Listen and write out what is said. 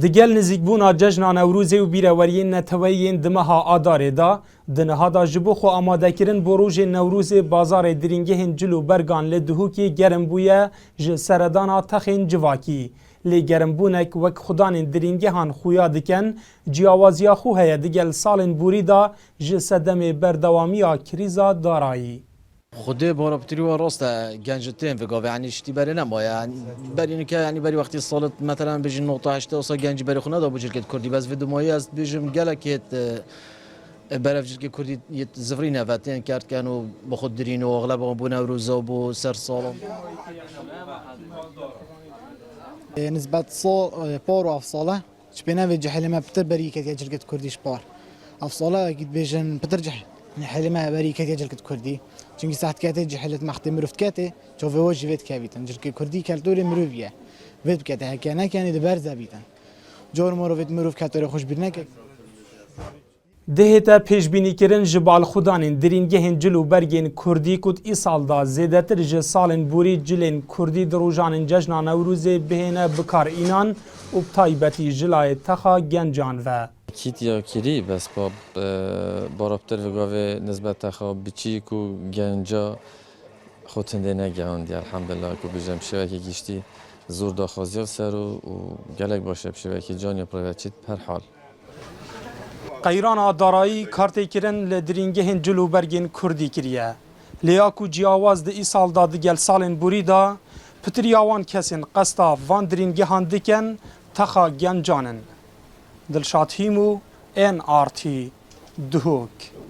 Digel nizîkbûna cejna Newrûzê û bîreweriyên neteweyên di meha Adarê da di nihada ji bo xwe amadekirin bo rojên Newrûzê bazarê dirîngehên cil û bergan li Duhokê germ bûye ji seredana texên civakî. Lê germbûnek wek xudanên dirîngehan xuya dikin, ciyawaziya xwe heye digel salên borî da ji sedemê berdewamiya krîza darayî. خدای بارا بتری و راسته گنجتیم و گاوی یعنی شتی بری نمایه یعنی بری اینکه یعنی بری وقتی سالت مثلا بجی نقطه 8 اصلا گنجی بری خونه دا بجر که کردی بس و دمایی از بجم گله که برف جر که کردی یه زفری نواتین کرد که انو با خود درین و اغلب بو نوروزا و بو سر سالم نسبت صال بار و افصاله شبينا في جحلمه بتر بريكه يجر كت كرديش بار افصاله اكيد بيجن بتر جح حلمه بريكه يجر كت كردي چونكي ساعت كاتي جحلت مخت مروفت كاتي شوف وجه فيت كابيتن جر كردي كالتوري مروفيه فيت كاتي هكانا كان دبر زابيتن جور مروفت مروف كاتوري خوش برنك Dihête pêşbînîkirin ji balxudanên dirîngehên cil û bergên Kurdî ku îsal da zêdetir ji salên borî cilên Kurdî di rojanên cejna Newrûzê bihêne bikarînan û bi taybetî jilayê texa gencan ve. Kîtiya kirî bes barabtir ve gavê nisbet texa biçîk û genca xwe tindê negehandiye elhamdülillah ku bijim şevekê giştî zor daxwaziya ser û gelek baş e bi şevekê caniya privatît her hal. Qeyrana darayî kartêkirin li dirîngehên cil û bergên Kurdî kiriye. Lêya ku ciyawaz di îsal da digel salên borî da pitiriya wan kesên qesta van dirîngehan dikin texa gencan in. Dilşad Hîmû, NRT, Duhok.